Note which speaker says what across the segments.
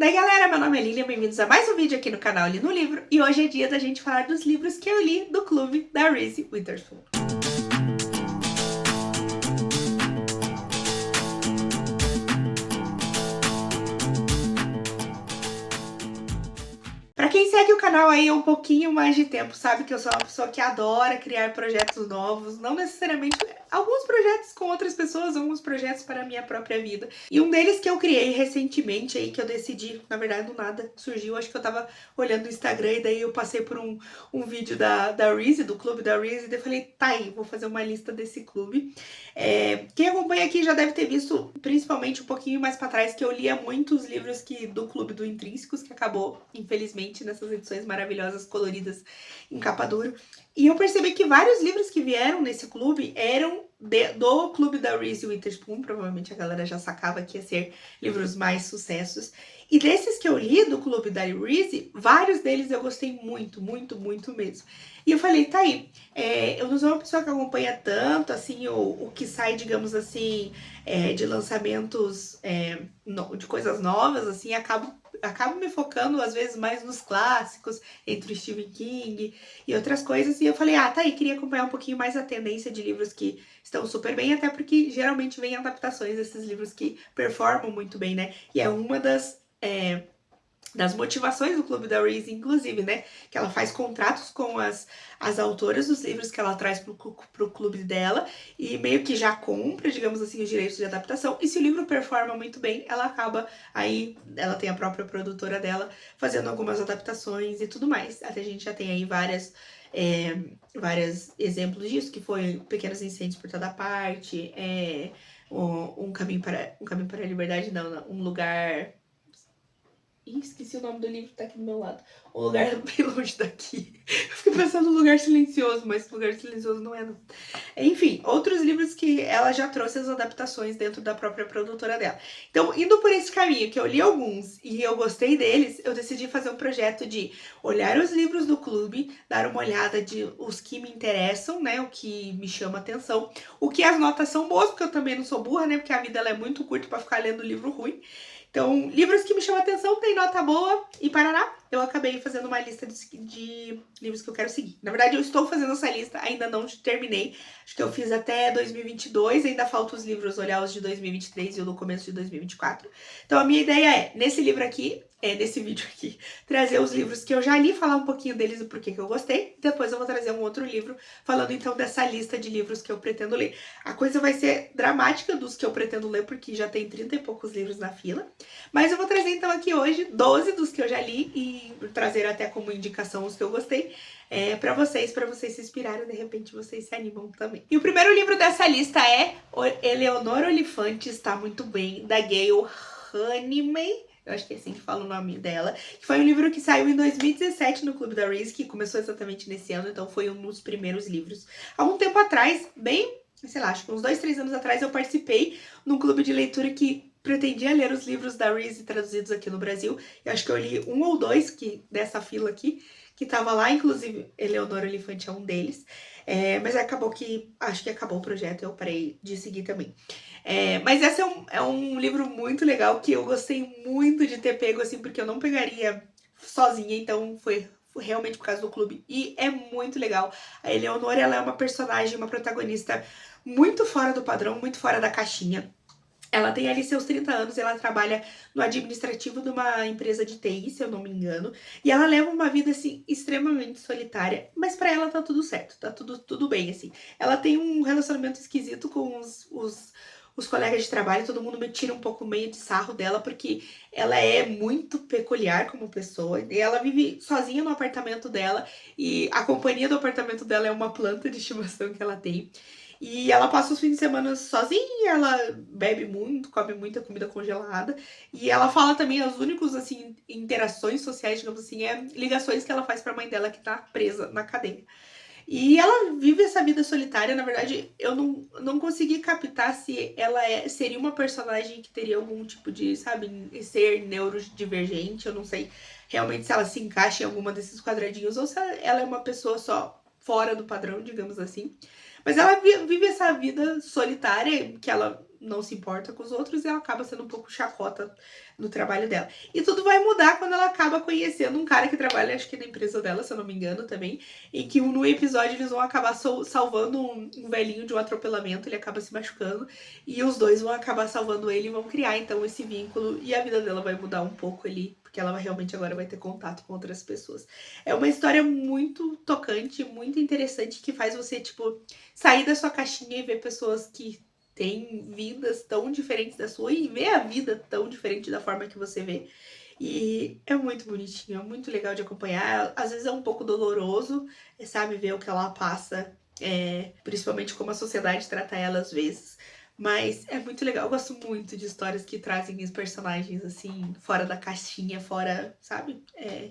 Speaker 1: Daí galera, meu nome é Lilian, bem-vindos a mais um vídeo aqui no canal Li no Livro, e hoje é dia da gente falar dos livros que eu li do clube da Reese Witherspoon. Pra quem segue o canal aí há um pouquinho mais de tempo, sabe que eu sou uma pessoa que adora criar projetos novos, não necessariamente alguns projetos com outras pessoas, alguns projetos para a minha própria vida. E um deles que eu criei recentemente aí, que eu decidi, na verdade do nada, surgiu, acho que eu tava olhando o Instagram e daí eu passei por um vídeo da Reese, do clube da Reese, e daí eu falei, tá aí, vou fazer uma lista desse clube. Quem acompanha aqui já deve ter visto, principalmente um pouquinho mais pra trás, que eu lia muitos livros do Clube do Intrínsecos, que acabou, infelizmente, nessas edições maravilhosas, coloridas, em capa dura. E eu percebi que vários livros que vieram nesse clube eram do clube da Reese Witherspoon, provavelmente a galera já sacava que ia ser livros mais sucessos. E desses que eu li do clube da Reese, vários deles eu gostei muito, muito, muito mesmo. E eu falei, tá aí, eu não sou uma pessoa que acompanha tanto, assim, o que sai, digamos assim, de lançamentos de coisas novas, assim, acabo me focando às vezes mais nos clássicos, entre o Stephen King e outras coisas, e eu falei, tá aí, queria acompanhar um pouquinho mais a tendência de livros que estão super bem, até porque geralmente vem adaptações desses livros que performam muito bem, né, e é uma das motivações do Clube da Reese, inclusive, né, que ela faz contratos com as autoras dos livros que ela traz pro clube dela e meio que já compra, digamos assim, os direitos de adaptação, e se o livro performa muito bem, ela acaba aí, ela tem a própria produtora dela fazendo algumas adaptações e tudo mais. Até a gente já tem aí vários exemplos disso, que foi Pequenos Incêndios por Toda Parte, um caminho para a Liberdade, não, um lugar... Ih, esqueci o nome do livro que tá aqui do meu lado. Um lugar bem longe daqui. Eu fiquei pensando no Lugar Silencioso, mas Lugar Silencioso não é, não. Enfim, outros livros que ela já trouxe as adaptações dentro da própria produtora dela. Então, indo por esse caminho, que eu li alguns e eu gostei deles, eu decidi fazer um projeto de olhar os livros do clube, dar uma olhada de os que me interessam, né, o que me chama atenção, o que as notas são boas, porque eu também não sou burra, né, porque a vida ela é muito curta pra ficar lendo livro ruim. Então, livros que me chamam a atenção, tem nota boa e parará. Eu acabei fazendo uma lista de livros que eu quero seguir. Na verdade, eu estou fazendo essa lista, ainda não terminei. Acho que eu fiz até 2022, ainda faltam os livros, olhar os de 2023 e o do começo de 2024. Então, a minha ideia é, nesse livro aqui, nesse vídeo aqui, trazer os livros que eu já li, falar um pouquinho deles e por que eu gostei. Depois eu vou trazer um outro livro, falando então dessa lista de livros que eu pretendo ler. A coisa vai ser dramática dos que eu pretendo ler, porque já tem 30 e poucos livros na fila. Mas eu vou trazer então aqui hoje 12 dos que eu já li e trazer até como indicação os que eu gostei pra vocês se inspirarem, de repente vocês se animam também. E o primeiro livro dessa lista é Eleonora Oliphant Está Muito Bem, da Gail Honeyman. Eu acho que é assim que fala o nome dela. Que foi um livro que saiu em 2017 no Clube da Reese, que começou exatamente nesse ano, então foi um dos primeiros livros. Há um tempo atrás, bem, sei lá, acho que uns 2, 3 anos atrás, eu participei num clube de leitura que pretendia ler os livros da Reese traduzidos aqui no Brasil. Eu acho que eu li 1 ou 2 dessa fila aqui, que tava lá, inclusive Eleonora Oliphant é um deles. Mas acabou acho que acabou o projeto, eu parei de seguir também. Mas esse é um livro muito legal, que eu gostei muito de ter pego, assim, porque eu não pegaria sozinha, então foi realmente por causa do clube, e é muito legal. A Eleonora, ela é uma personagem, uma protagonista muito fora do padrão, muito fora da caixinha. Ela tem ali seus 30 anos, ela trabalha no administrativo de uma empresa de TI, se eu não me engano, e ela leva uma vida, assim, extremamente solitária, mas pra ela tá tudo certo, tá tudo bem, assim. Ela tem um relacionamento esquisito com os colegas de trabalho, todo mundo me tira um pouco meio de sarro dela, porque ela é muito peculiar como pessoa, e ela vive sozinha no apartamento dela, e a companhia do apartamento dela é uma planta de estimação que ela tem. E ela passa os fins de semana sozinha, ela bebe muito, come muita comida congelada. E ela fala também, os únicos, assim, interações sociais, digamos assim, ligações que ela faz pra mãe dela que tá presa na cadeia. E ela vive essa vida solitária, na verdade, eu não consegui captar se ela seria uma personagem que teria algum tipo de, sabe, ser neurodivergente, eu não sei realmente se ela se encaixa em alguma desses quadradinhos ou se ela é uma pessoa só fora do padrão, digamos assim. Mas ela vive essa vida solitária, que ela não se importa com os outros e ela acaba sendo um pouco chacota no trabalho dela. E tudo vai mudar quando ela acaba conhecendo um cara que trabalha, acho que na empresa dela, se eu não me engano também, em que no episódio eles vão acabar salvando um velhinho de um atropelamento, ele acaba se machucando, e os dois vão acabar salvando ele e vão criar então esse vínculo, e a vida dela vai mudar um pouco ali, porque ela realmente agora vai ter contato com outras pessoas. É uma história muito tocante, muito interessante, que faz você, tipo, sair da sua caixinha e ver pessoas que têm vidas tão diferentes da sua e ver a vida tão diferente da forma que você vê. E é muito bonitinho, é muito legal de acompanhar. Às vezes é um pouco doloroso, sabe, ver o que ela passa, principalmente como a sociedade trata ela às vezes. Mas é muito legal, eu gosto muito de histórias que trazem os personagens assim, fora da caixinha, fora, sabe?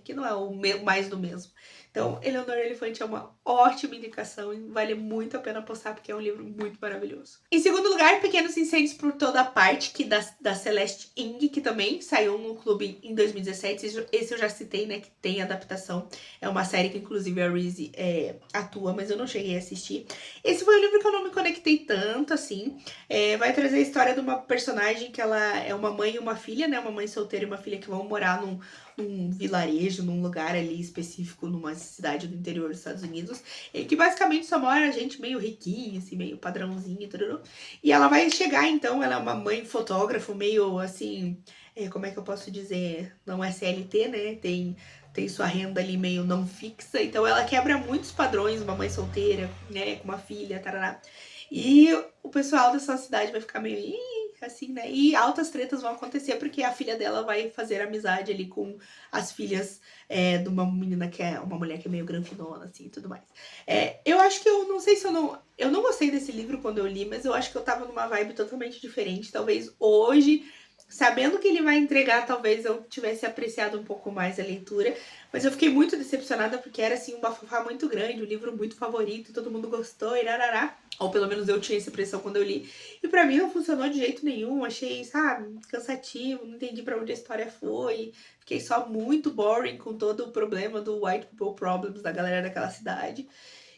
Speaker 1: Que não é o mais do mesmo. Então, Eleanor Elefante é uma ótima indicação e vale muito a pena postar porque é um livro muito maravilhoso. Em segundo lugar, Pequenos Incêndios por Toda Parte, que da Celeste Ng, que também saiu no Clube em 2017. Esse eu já citei, né, que tem adaptação. É uma série que inclusive a Reese atua, mas eu não cheguei a assistir. Esse foi um livro que eu não me conectei tanto, assim. Vai trazer a história de uma personagem que ela é uma mãe e uma filha, né? Uma mãe solteira e uma filha que vão morar num vilarejo, num lugar ali específico, numa cidade do interior dos Estados Unidos, que basicamente só mora gente meio riquinha, assim, meio padrãozinho e tudo. E ela vai chegar, então, ela é uma mãe fotógrafo, meio assim, como é que eu posso dizer? Não é CLT, né? Tem sua renda ali meio não fixa, então ela quebra muitos padrões, uma mãe solteira, né, com uma filha, tarará. E o pessoal dessa cidade vai ficar meio assim, né? E altas tretas vão acontecer porque a filha dela vai fazer amizade ali com as filhas de uma menina que é uma mulher que é meio granfinona, assim, e tudo mais. Eu acho que eu não sei se eu não gostei desse livro quando eu li, mas eu acho que eu tava numa vibe totalmente diferente. Talvez hoje, sabendo que ele vai entregar, talvez eu tivesse apreciado um pouco mais a leitura. Mas eu fiquei muito decepcionada porque era, assim, um bafafá muito grande, um livro muito favorito, todo mundo gostou, e rarará. Ou pelo menos eu tinha essa impressão quando eu li. E pra mim não funcionou de jeito nenhum, achei, sabe, cansativo, não entendi pra onde a história foi. Fiquei só muito boring com todo o problema do White People Problems da galera daquela cidade.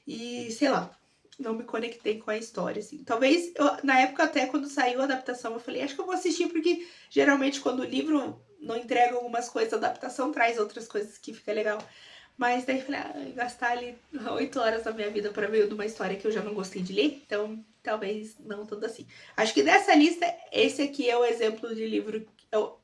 Speaker 1: E, sei lá, não me conectei com a história, assim. Talvez, na época até, quando saiu a adaptação, eu falei, acho que eu vou assistir, porque geralmente quando o livro não entrega algumas coisas, a adaptação traz outras coisas que fica legal. Mas daí eu falei, gastar ali 8 horas da minha vida pra ver uma história que eu já não gostei de ler, então talvez não tanto assim. Acho que dessa lista, esse aqui é o exemplo de livro,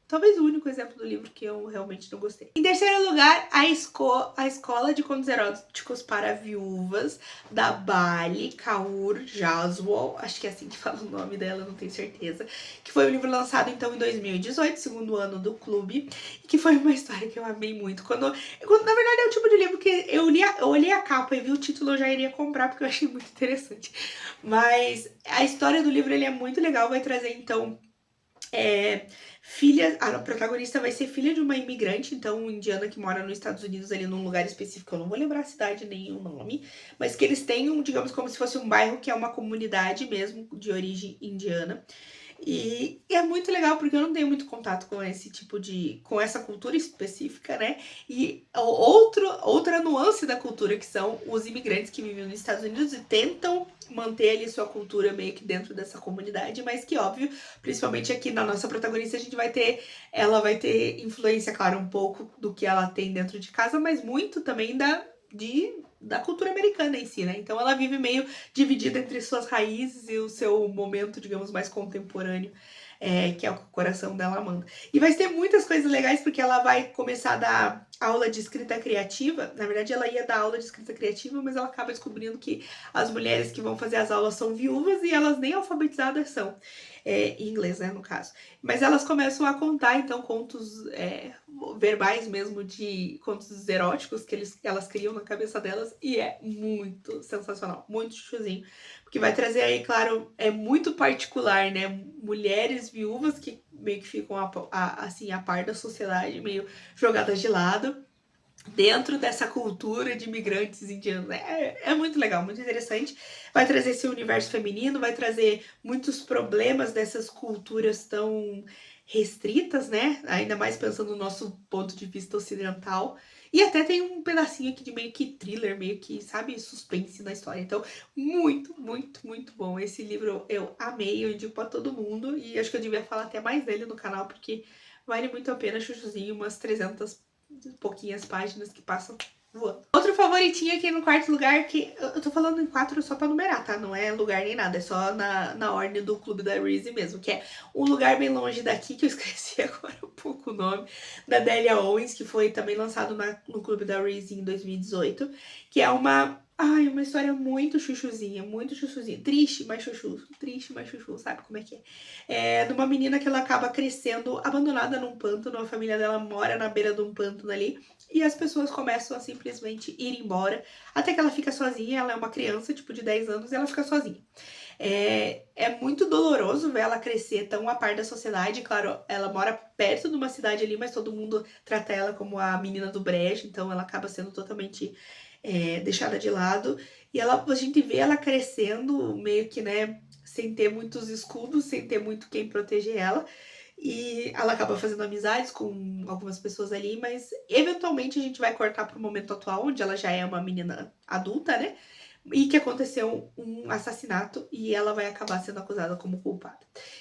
Speaker 1: talvez o único exemplo do livro que eu realmente não gostei. Em terceiro lugar, a Escola de Contos Eróticos para Viúvas, da Bali Kaur Jaswal, acho que é assim que fala o nome dela, não tenho certeza, que foi um livro lançado então em 2018, segundo ano do clube, e que foi uma história que eu amei muito. Quando na verdade é o tipo de livro que eu olhei a capa e vi o título, eu já iria comprar porque eu achei muito interessante. Mas a história do livro ele é muito legal, vai trazer então a protagonista vai ser filha de uma imigrante, então indiana que mora nos Estados Unidos, ali num lugar específico, eu não vou lembrar a cidade nem o nome, mas que eles têm digamos, como se fosse um bairro que é uma comunidade mesmo, de origem indiana. E é muito legal porque eu não tenho muito contato com esse tipo com essa cultura específica, né? E outra nuance da cultura que são os imigrantes que vivem nos Estados Unidos e tentam manter ali sua cultura meio que dentro dessa comunidade, mas que óbvio, principalmente aqui na nossa protagonista, ela vai ter influência, claro, um pouco do que ela tem dentro de casa, mas muito também da cultura americana em si, né? Então ela vive meio dividida entre suas raízes e o seu momento, digamos, mais contemporâneo, que é o que o coração dela manda. E vai ter muitas coisas legais, porque ela vai começar a dar aula de escrita criativa. Na verdade, ela ia dar aula de escrita criativa, mas ela acaba descobrindo que as mulheres que vão fazer as aulas são viúvas e elas nem alfabetizadas são. Em inglês, né, no caso. Mas elas começam a contar, então, contos verbais mesmo, de contos eróticos que elas criam na cabeça delas, e é muito sensacional, muito chuchuzinho, porque vai trazer aí, claro, é muito particular, né, mulheres viúvas que meio que ficam assim, a par da sociedade, meio jogadas de lado, dentro dessa cultura de imigrantes indianos. É muito legal, muito interessante. Vai trazer esse universo feminino, vai trazer muitos problemas dessas culturas tão restritas, né? Ainda mais pensando no nosso ponto de vista ocidental. E até tem um pedacinho aqui de meio que thriller, meio que, sabe, suspense na história. Então, muito, muito, muito bom. Esse livro eu amei, eu indico pra todo mundo. E acho que eu devia falar até mais dele no canal, porque vale muito a pena, chuchuzinho, umas 300 pouquinhas páginas que passam voando. Outro favoritinho aqui no quarto lugar, que eu tô falando em 4 só pra numerar, tá? Não é lugar nem nada, é só na ordem do Clube da Reese mesmo, que é Um Lugar Bem Longe Daqui, que eu esqueci agora um pouco o nome, da Delia Owens, que foi também lançado no Clube da Reese em 2018, que é uma história muito chuchuzinha, muito chuchuzinha. Triste, mas chuchu, sabe como é que é? É de uma menina que ela acaba crescendo abandonada num pântano, a família dela mora na beira de um pântano ali, e as pessoas começam a simplesmente ir embora, até que ela fica sozinha, ela é uma criança, tipo, de 10 anos, e ela fica sozinha. É muito doloroso ver ela crescer tão a par da sociedade. Claro, ela mora perto de uma cidade ali, mas todo mundo trata ela como a menina do brejo, então ela acaba sendo totalmente deixada de lado. E a gente vê ela crescendo meio que, né, sem ter muitos escudos, sem ter muito quem proteger ela. E ela acaba fazendo amizades com algumas pessoas ali, mas eventualmente a gente vai cortar pro momento atual, onde ela já é uma menina adulta, né? E que aconteceu um assassinato e ela vai acabar sendo acusada como culpada.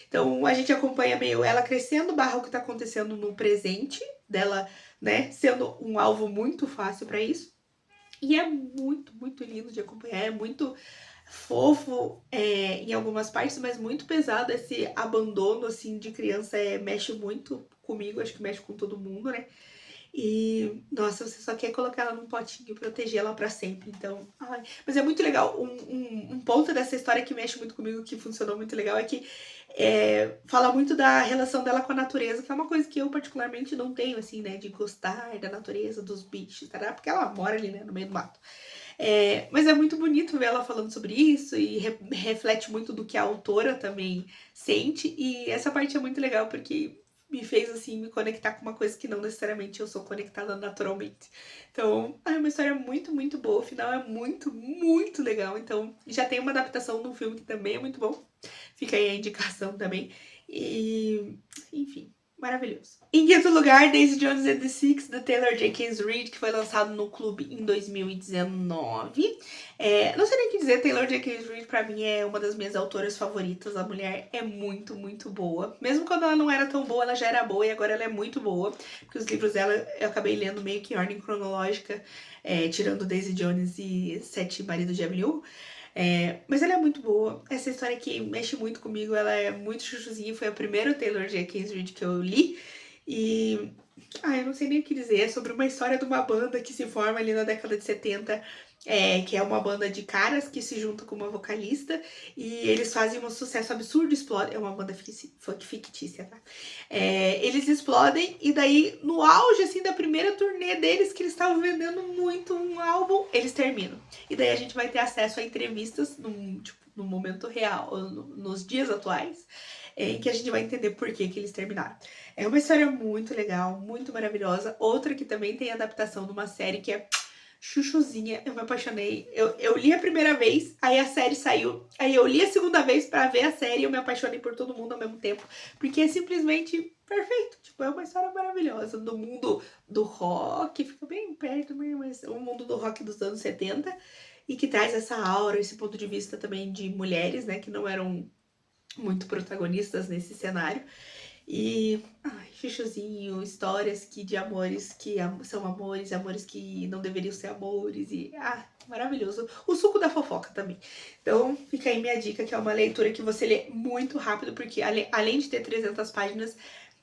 Speaker 1: Então a gente acompanha meio ela crescendo, barra o que tá acontecendo no presente dela, né? Sendo um alvo muito fácil para isso. E é muito, muito lindo de acompanhar, é muito fofo em algumas partes, mas muito pesado. Esse abandono assim de criança mexe muito comigo, acho que mexe com todo mundo, né? E, nossa, você só quer colocar ela num potinho e proteger ela pra sempre. Então, mas é muito legal. Um ponto dessa história que mexe muito comigo, que funcionou muito legal, é que fala muito da relação dela com a natureza, que é uma coisa que eu particularmente não tenho, assim, né? De gostar da natureza, dos bichos, tá? Porque ela mora ali, né? No meio do mato. Mas é muito bonito ver ela falando sobre isso e reflete muito do que a autora também sente. E essa parte é muito legal porque me fez, assim, me conectar com uma coisa que não necessariamente eu sou conectada naturalmente. Então, é uma história muito, muito boa. O final é muito, muito legal. Então, já tem uma adaptação no filme que também é muito bom. Fica aí a indicação também. E, enfim, maravilhoso. Em quinto lugar, Daisy Jones and the Six, da Taylor Jenkins Reid, que foi lançado no clube em 2019. Não sei nem o que dizer, Taylor Jenkins Reid pra mim é uma das minhas autoras favoritas. A mulher é muito, muito boa. Mesmo quando ela não era tão boa, ela já era boa e agora ela é muito boa. Porque os livros dela eu acabei lendo meio que em ordem cronológica, tirando Daisy Jones e Sete Maridos de Evelyn. Mas ela é muito boa. Essa história aqui mexe muito comigo. Ela é muito chuchuzinha. Foi a primeira Taylor Jenkins Reid que eu li. E eu não sei nem o que dizer. É sobre uma história de uma banda que se forma ali na década de 70. Que é uma banda de caras que se junta com uma vocalista. E eles fazem um sucesso absurdo, explodem. É uma banda fictícia, tá? Eles explodem. E daí, no auge assim, da primeira turnê deles, que eles estavam vendendo muito um álbum, eles terminam. E daí a gente vai ter acesso a entrevistas no momento real, nos dias atuais, em que a gente vai entender por que eles terminaram. É uma história muito legal, muito maravilhosa. Outra que também tem adaptação de uma série que é chuchuzinha. Eu me apaixonei. Eu li a primeira vez, aí a série saiu. Aí eu li a segunda vez pra ver a série e eu me apaixonei por todo mundo ao mesmo tempo. Porque é simplesmente perfeito. Tipo, é uma história maravilhosa. Do mundo do rock, fica bem perto, mas o mundo do rock dos anos 70. E que traz essa aura, esse ponto de vista também de mulheres, né? Que não eram muito protagonistas nesse cenário. E, chuchuzinho, histórias de amores que são amores, amores que não deveriam ser amores. E, maravilhoso. O suco da fofoca também. Então, fica aí minha dica, que é uma leitura que você lê muito rápido, porque além de ter 300 páginas,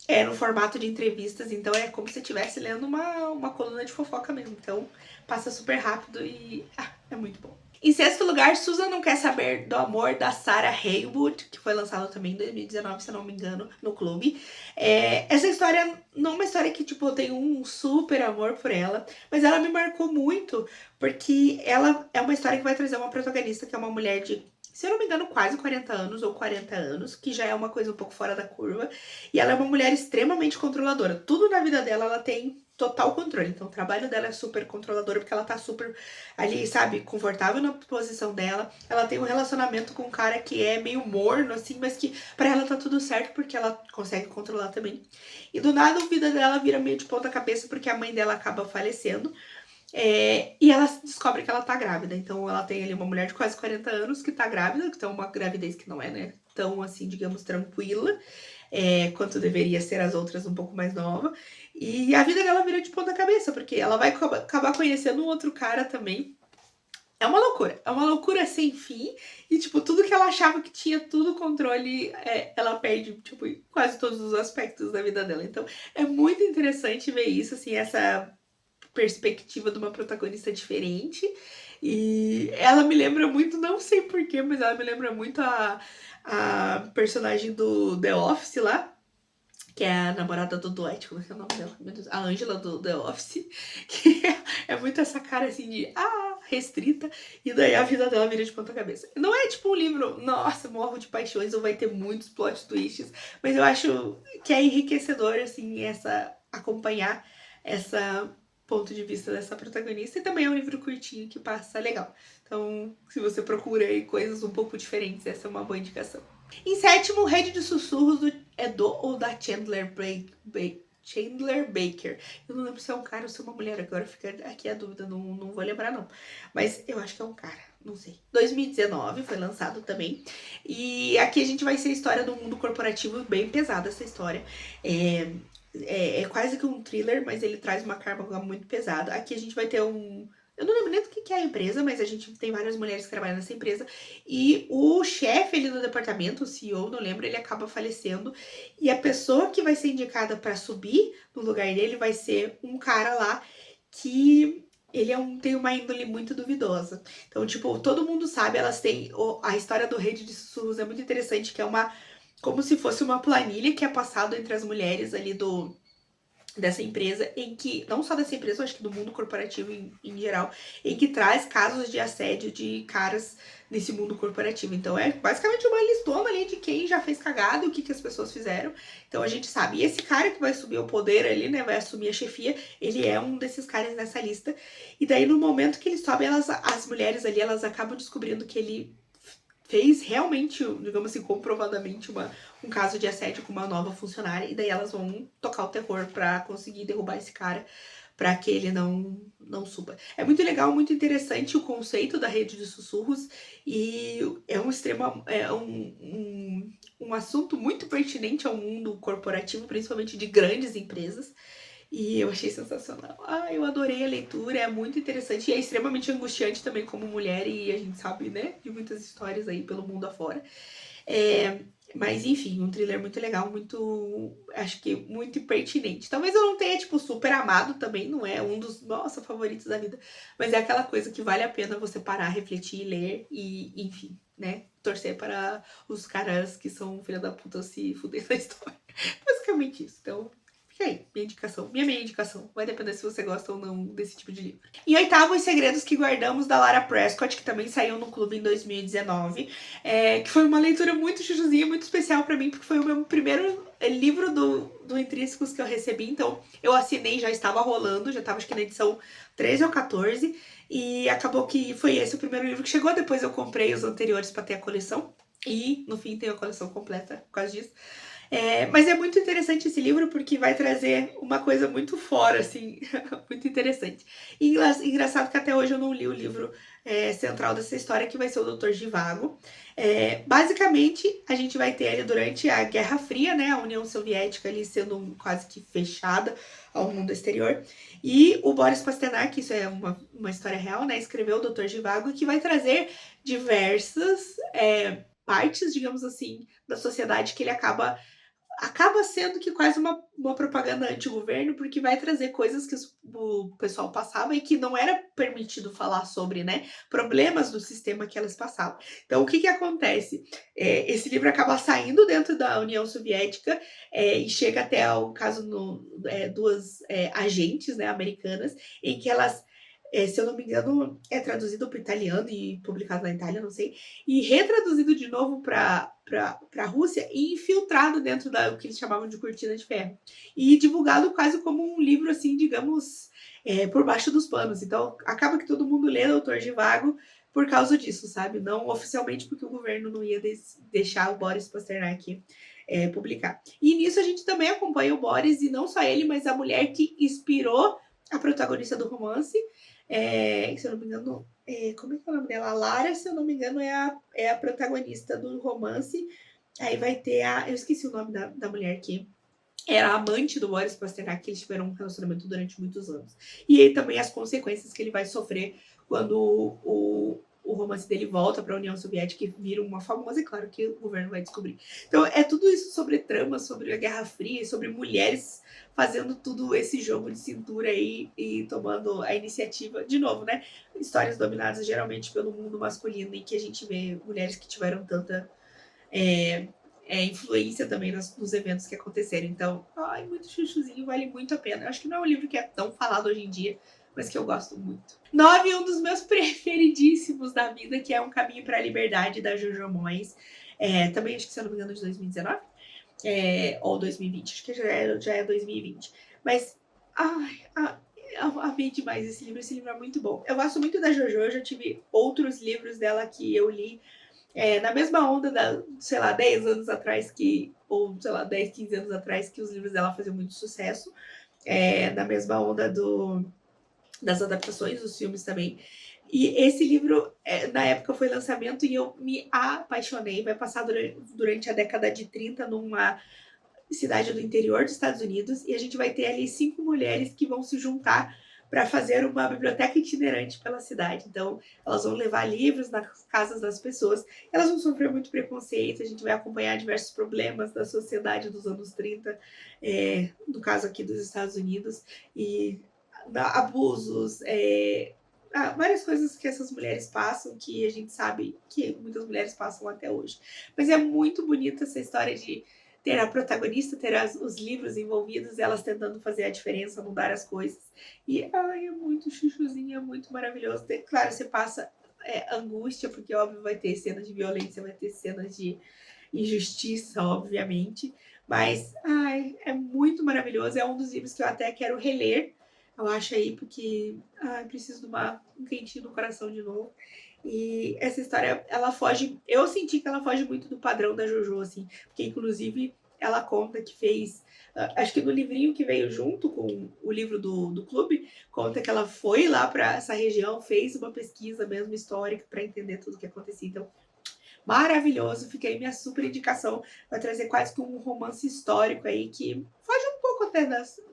Speaker 1: é no formato de entrevistas, então é como se estivesse lendo uma coluna de fofoca mesmo. Então, passa super rápido e é muito bom. Em sexto lugar, Susan Não Quer Saber do Amor, da Sarah Haywood, que foi lançado também em 2019, se eu não me engano, no clube. Essa história não é uma história que, tipo, eu tenho um super amor por ela, mas ela me marcou muito, porque ela é uma história que vai trazer uma protagonista que é uma mulher de se eu não me engano, quase 40 anos ou 40 anos, que já é uma coisa um pouco fora da curva. E ela é uma mulher extremamente controladora. Tudo na vida dela ela tem total controle. Então o trabalho dela é super controlador porque ela tá super ali, sabe, confortável na posição dela. Ela tem um relacionamento com um cara que é meio morno, assim, mas que pra ela tá tudo certo porque ela consegue controlar também. E do nada a vida dela vira meio de ponta cabeça porque a mãe dela acaba falecendo. E ela descobre que ela tá grávida. Então ela tem ali uma mulher de quase 40 anos que tá grávida, que tem uma gravidez que não é, né, tão assim, digamos, tranquila, quanto deveria ser as outras um pouco mais nova. E a vida dela vira de ponta cabeça, porque ela vai acabar conhecendo um outro cara também. É uma loucura sem fim. E, tipo, tudo que ela achava que tinha tudo controle, ela perde, tipo, em quase todos os aspectos da vida dela. Então, é muito interessante ver isso, assim, essa perspectiva de uma protagonista diferente. E ela me lembra muito, não sei porquê, mas ela me lembra muito a personagem do The Office lá, que é a namorada do Dwight, como é que é o nome dela? Meu Deus, a Angela do The Office, que é muito essa cara assim de restrita, e daí a vida dela vira de ponta cabeça. Não é tipo um livro, nossa, morro de paixões, ou vai ter muitos plot twists, mas eu acho que é enriquecedor, assim, acompanhar essa ponto de vista dessa protagonista, e também é um livro curtinho que passa legal. Então, se você procura aí coisas um pouco diferentes, essa é uma boa indicação. Em sétimo, Rede de Sussurros do ou da Chandler Baker. Eu não lembro se é um cara ou se é uma mulher, agora fica aqui a dúvida, não vou lembrar não. Mas eu acho que é um cara, não sei. 2019 foi lançado também. E aqui a gente vai ser a história do mundo corporativo, bem pesada essa história. É quase que um thriller, mas ele traz uma carga muito pesada. Aqui a gente vai ter eu não lembro nem do que é a empresa, mas a gente tem várias mulheres que trabalham nessa empresa. E o chefe ali do departamento, o CEO, não lembro, ele acaba falecendo. E a pessoa que vai ser indicada para subir no lugar dele vai ser um cara lá que ele tem uma índole muito duvidosa. Então, tipo, todo mundo sabe, elas têm... A história do Rede de Sussurros é muito interessante, que é como se fosse uma planilha que é passada entre as mulheres ali dessa empresa, em que, não só dessa empresa, eu acho que do mundo corporativo em geral, em que traz casos de assédio de caras nesse mundo corporativo. Então é basicamente uma listona ali de quem já fez cagada e o que as pessoas fizeram. Então a gente sabe. E esse cara que vai subir ao poder ali, né, vai assumir a chefia, ele é um desses caras nessa lista. E daí no momento que ele sobe, as mulheres ali, elas acabam descobrindo que ele fez realmente, digamos assim, comprovadamente um caso de assédio com uma nova funcionária, e daí elas vão tocar o terror pra conseguir derrubar esse cara, pra que ele não suba. É muito legal, muito interessante o conceito da Rede de Sussurros, e é um assunto muito pertinente ao mundo corporativo, principalmente de grandes empresas. E eu achei sensacional. Eu adorei a leitura, é muito interessante e é extremamente angustiante também como mulher, e a gente sabe, né, de muitas histórias aí pelo mundo afora. Mas enfim, um thriller muito legal, acho que muito pertinente. Talvez eu não tenha, tipo, super amado também, não é um dos, nossa, favoritos da vida, mas é aquela coisa que vale a pena você parar, refletir, ler e, enfim, né, torcer para os caras que são filha da puta se fuder na história. Basicamente isso. Então, fica aí, minha indicação. Vai depender se você gosta ou não desse tipo de livro. Em oitavo, Os Segredos que Guardamos, da Lara Prescott, que também saiu no clube em 2019. Que foi uma leitura muito chuchuzinha, muito especial pra mim, porque foi o meu primeiro livro do Intrínsecos que eu recebi. Então, eu assinei, já estava rolando, já estava acho que na edição 13 ou 14. E acabou que foi esse o primeiro livro que chegou. Depois eu comprei os anteriores pra ter a coleção. E, no fim, tenho a coleção completa por causa disso. Mas é muito interessante esse livro porque vai trazer uma coisa muito fora, assim, muito interessante. E engraçado que até hoje eu não li o livro central dessa história, que vai ser o Doutor Zhivago. Basicamente, a gente vai ter ele durante a Guerra Fria, né, a União Soviética ali sendo quase que fechada ao mundo exterior. E o Boris Pasternak, isso é uma história real, né, escreveu o Doutor Zhivago, que vai trazer diversas partes, digamos assim, da sociedade que ele acaba sendo que quase uma propaganda anti-governo, porque vai trazer coisas que o pessoal passava e que não era permitido falar sobre, né? Problemas do sistema que elas passavam. Então, o que acontece? Esse livro acaba saindo dentro da União Soviética e chega até o caso duas agentes, né, americanas, em que elas se eu não me engano, é traduzido para o italiano e publicado na Itália, não sei, e retraduzido de novo para a Rússia e infiltrado dentro do que eles chamavam de cortina de ferro. E divulgado quase como um livro, assim, digamos, por baixo dos panos. Então, acaba que todo mundo lê Doutor Zhivago por causa disso, sabe? Não oficialmente porque o governo não ia deixar o Boris Pasternak publicar. E nisso a gente também acompanha o Boris, e não só ele, mas a mulher que inspirou a protagonista do romance, se eu não me engano, como é que é o nome dela? A Lara, se eu não me engano, é a protagonista do romance. Aí vai ter eu esqueci o nome da mulher que era amante do Boris Pasternak, que eles tiveram um relacionamento durante muitos anos. E aí também as consequências que ele vai sofrer quando o romance dele volta para a União Soviética e vira uma famosa, e claro que o governo vai descobrir. Então é tudo isso sobre trama, sobre a Guerra Fria, sobre mulheres fazendo tudo esse jogo de cintura aí e tomando a iniciativa. De novo, né? Histórias dominadas geralmente pelo mundo masculino, e que a gente vê mulheres que tiveram tanta influência também nos eventos que aconteceram. Então, muito chuchuzinho, vale muito a pena. Eu acho que não é um livro que é tão falado hoje em dia, mas que eu gosto muito. 9, um dos meus preferidíssimos da vida, que é Um Caminho para a Liberdade, da Jojo Moyes. Também acho que, se eu não me engano, de 2019. Ou 2020, acho que já é 2020. Mas, eu amei demais esse livro é muito bom. Eu gosto muito da Jojo, eu já tive outros livros dela que eu li na mesma onda sei lá, 10 anos atrás ou sei lá, 10, 15 anos atrás, que os livros dela faziam muito sucesso. Na mesma onda das adaptações dos filmes também. E esse livro, na época, foi lançamento e eu me apaixonei. Vai passar durante a década de 30 numa cidade do interior dos Estados Unidos, e a gente vai ter ali 5 mulheres que vão se juntar para fazer uma biblioteca itinerante pela cidade. Então, elas vão levar livros nas casas das pessoas, elas vão sofrer muito preconceito, a gente vai acompanhar diversos problemas da sociedade dos anos 30, no caso aqui dos Estados Unidos, e abusos, várias coisas que essas mulheres passam, que a gente sabe que muitas mulheres passam até hoje. Mas é muito bonita essa história de ter a protagonista, ter os livros envolvidos, elas tentando fazer a diferença, mudar as coisas. E é muito chuchuzinho, é muito maravilhoso. Claro, você passa angústia, porque óbvio vai ter cenas de violência, vai ter cenas de injustiça, obviamente. Mas é muito maravilhoso. É um dos livros que eu até quero reler, eu acho aí, porque preciso de um quentinho no coração de novo. E essa história, ela foge. Eu senti que ela foge muito do padrão da Jojo, assim, porque inclusive ela conta que fez. Acho que no livrinho que veio junto com o livro do clube, conta que ela foi lá para essa região, fez uma pesquisa mesmo histórica para entender tudo o que acontecia. Então, maravilhoso, fica aí minha super indicação. Vai trazer quase que um romance histórico aí que foge um pouco até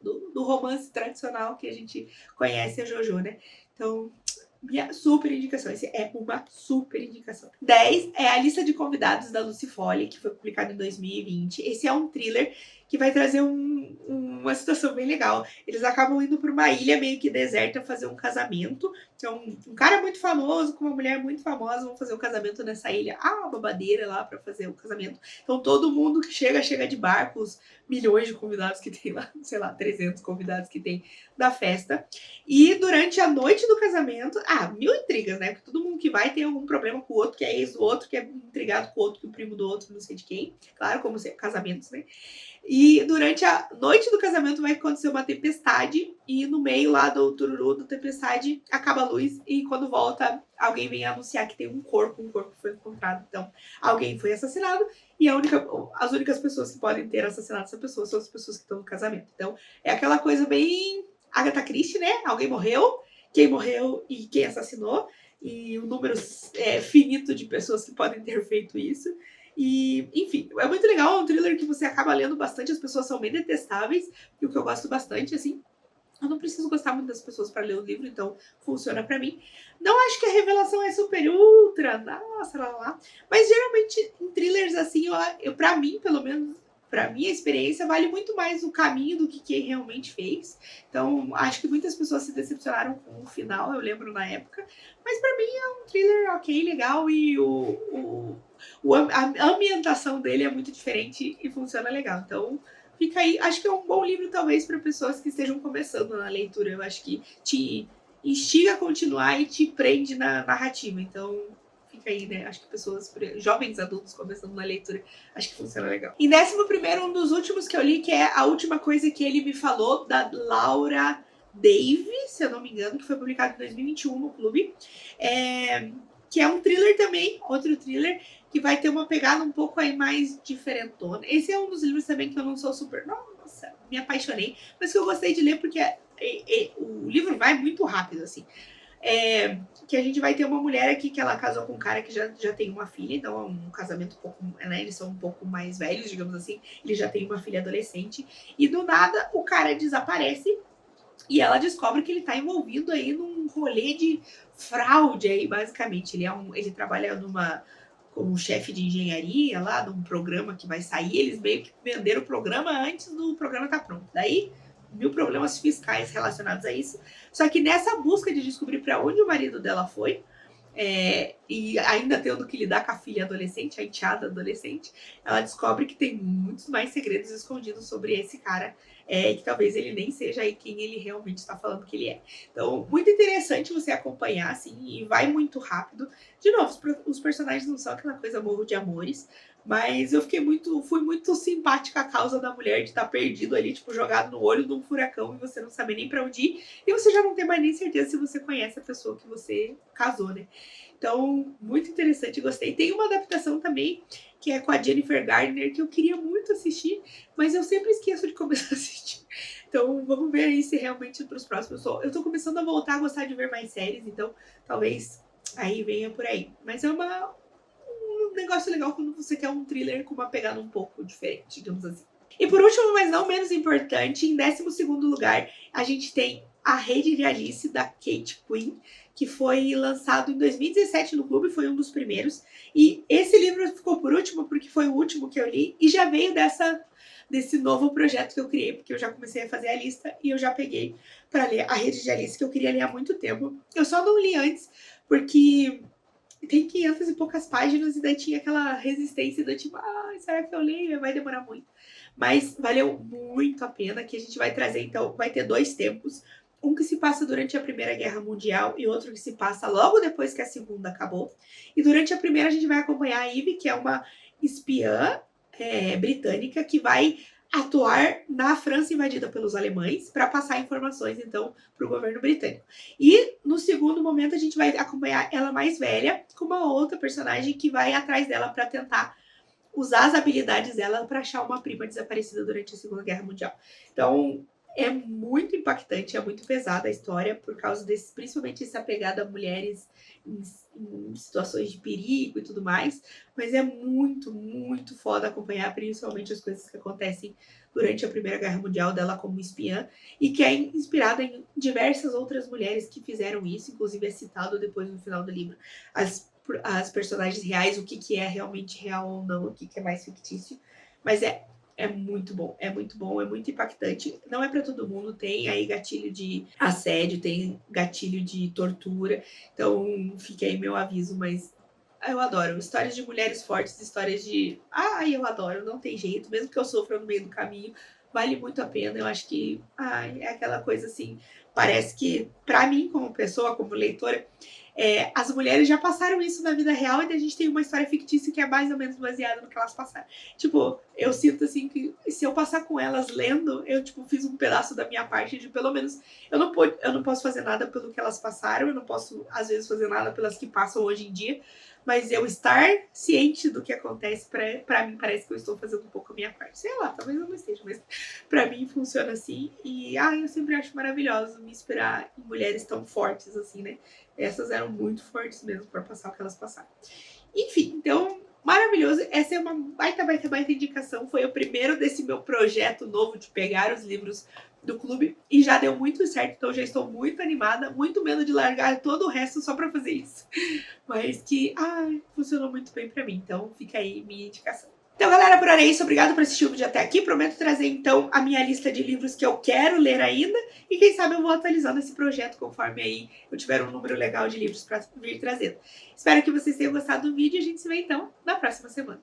Speaker 1: do romance tradicional que a gente conhece a Jojo, né? Então, minha super indicação. Esse é uma super indicação. 10 é A Lista de Convidados, da Lucy Foley, que foi publicado em 2020. Esse é um thriller que vai trazer uma situação bem legal. Eles acabam indo para uma ilha meio que deserta fazer um casamento. Então, um cara muito famoso com uma mulher muito famosa vão fazer um casamento nessa ilha. Uma babadeira lá para fazer o casamento. Então, todo mundo que chega de barco, os milhões de convidados que tem lá, sei lá, 300 convidados que tem da festa. E durante a noite do casamento, mil intrigas, né? Porque todo mundo que vai tem algum problema com o outro, que é ex do outro, que é intrigado com o outro, que é o primo do outro, não sei de quem. Claro, como sempre, casamentos, né? E durante a noite do casamento vai acontecer uma tempestade, e no meio lá do tururu da tempestade acaba a luz, e quando volta, alguém vem anunciar que tem um corpo foi encontrado. Então, alguém foi assassinado, e as únicas pessoas que podem ter assassinado essa pessoa são as pessoas que estão no casamento. Então, é aquela coisa bem Agatha Christie, né? Alguém morreu, quem morreu e quem assassinou, e um número finito de pessoas que podem ter feito isso. E, enfim, é muito legal, é um thriller que você acaba lendo bastante, as pessoas são bem detestáveis, e o que eu gosto bastante, assim, eu não preciso gostar muito das pessoas para ler o livro, então funciona para mim. Não acho que a revelação é super ultra, nossa, lá. Mas geralmente em thrillers assim, para mim, pelo menos, para minha experiência, vale muito mais o caminho do que quem realmente fez. Então, acho que muitas pessoas se decepcionaram com o final, eu lembro na época. Mas para mim é um thriller ok, legal, e a ambientação dele é muito diferente e funciona legal. Então, fica aí. Acho que é um bom livro, talvez, para pessoas que estejam começando na leitura. Eu acho que te instiga a continuar e te prende na narrativa. Então, fica aí, né? Acho que pessoas, jovens adultos começando na leitura, acho que funciona legal. Em 11º, um dos últimos que eu li, que é A Última Coisa Que Ele Me Falou, da Laura Dave, se eu não me engano, que foi publicado em 2021 no Clube. Que é um thriller também, outro thriller, que vai ter uma pegada um pouco aí mais diferentona. Esse é um dos livros também que eu não sou super... Nossa, me apaixonei, mas que eu gostei de ler porque o livro vai muito rápido, assim. Que a gente vai ter uma mulher aqui que ela casou com um cara que já tem uma filha, então é um casamento um pouco, né, eles são um pouco mais velhos, digamos assim, ele já tem uma filha adolescente, e do nada o cara desaparece e ela descobre que ele tá envolvido aí num rolê de fraude aí, basicamente. Ele trabalha como chefe de engenharia lá, num programa que vai sair, eles meio que venderam o programa antes do programa estar pronto. Daí, 1000 problemas fiscais relacionados a isso. Só que nessa busca de descobrir para onde o marido dela foi, e ainda tendo que lidar com a filha adolescente, a enteada adolescente, ela descobre que tem muitos mais segredos escondidos sobre esse cara, que talvez ele nem seja aí quem ele realmente está falando que ele é. Então, muito interessante você acompanhar, assim, e vai muito rápido. De novo, os personagens não são aquela coisa morro de amores, mas eu fui muito simpática à causa da mulher de estar perdido ali, tipo, jogado no olho de um furacão e você não saber nem para onde ir, e você já não tem mais nem certeza se você conhece a pessoa que você casou, né? Então, muito interessante, gostei. Tem uma adaptação também, que é com a Jennifer Gardner, que eu queria muito assistir, mas eu sempre esqueço de começar a assistir. Então, vamos ver aí se realmente para os próximos... Eu tô começando a voltar a gostar de ver mais séries, então talvez aí venha por aí. Mas é um negócio legal quando você quer um thriller com uma pegada um pouco diferente, digamos assim. E por último, mas não menos importante, em 12º lugar, a gente tem A Rede de Alice, da Kate Quinn, que foi lançado em 2017 no Clube, foi um dos primeiros. E esse livro ficou por último, porque foi o último que eu li, e já veio desse novo projeto que eu criei, porque eu já comecei a fazer a lista e eu já peguei para ler A Rede de Alice, que eu queria ler há muito tempo. Eu só não li antes, porque tem 500 e poucas páginas, e daí tinha aquela resistência do tipo, será que eu leio? Vai demorar muito. Mas valeu muito a pena, que a gente vai trazer, então, vai ter 2 tempos. Um que se passa durante a Primeira Guerra Mundial e outro que se passa logo depois que a Segunda acabou. E durante a Primeira a gente vai acompanhar a Ivy, que é uma espiã britânica que vai atuar na França invadida pelos alemães para passar informações, então, para o governo britânico. E no segundo momento a gente vai acompanhar ela mais velha com uma outra personagem que vai atrás dela para tentar usar as habilidades dela para achar uma prima desaparecida durante a Segunda Guerra Mundial. Então, é muito impactante, é muito pesada a história, por causa principalmente essa pegada a mulheres em situações de perigo e tudo mais, mas é muito, muito foda acompanhar, principalmente as coisas que acontecem durante a Primeira Guerra Mundial dela como espiã, e que é inspirada em diversas outras mulheres que fizeram isso, inclusive é citado depois no final do livro as personagens reais, o que é realmente real ou não, o que é mais fictício, mas é muito bom, é muito bom, é muito impactante. Não é para todo mundo, tem aí gatilho de assédio, tem gatilho de tortura, então fica aí meu aviso, mas eu adoro. Histórias de mulheres fortes, histórias de... eu adoro, não tem jeito, mesmo que eu sofra no meio do caminho, vale muito a pena. Eu acho que é aquela coisa assim, parece que, para mim, como pessoa, como leitora, as mulheres já passaram isso na vida real, e a gente tem uma história fictícia que é mais ou menos baseada no que elas passaram. Tipo, eu sinto assim que se eu passar com elas lendo, eu tipo fiz um pedaço da minha parte de pelo menos eu não posso fazer nada pelo que elas passaram, eu não posso às vezes fazer nada pelas que passam hoje em dia, mas eu estar ciente do que acontece, pra mim parece que eu estou fazendo um pouco a minha parte. Sei lá, talvez eu não esteja, mas pra mim funciona assim. E eu sempre acho maravilhoso me inspirar em mulheres tão fortes assim, né? Essas eram muito fortes mesmo para passar o que elas passaram. Enfim, então, maravilhoso. Essa é uma baita indicação. Foi o primeiro desse meu projeto novo de pegar os livros do clube e já deu muito certo. Então, já estou muito animada, muito medo de largar todo o resto só para fazer isso. Mas que, funcionou muito bem para mim. Então, fica aí minha indicação. Então, galera, por hora é isso. Obrigada por assistir o vídeo até aqui. Prometo trazer, então, a minha lista de livros que eu quero ler ainda. E quem sabe eu vou atualizando esse projeto conforme aí eu tiver um número legal de livros para vir trazendo. Espero que vocês tenham gostado do vídeo e a gente se vê, então, na próxima semana.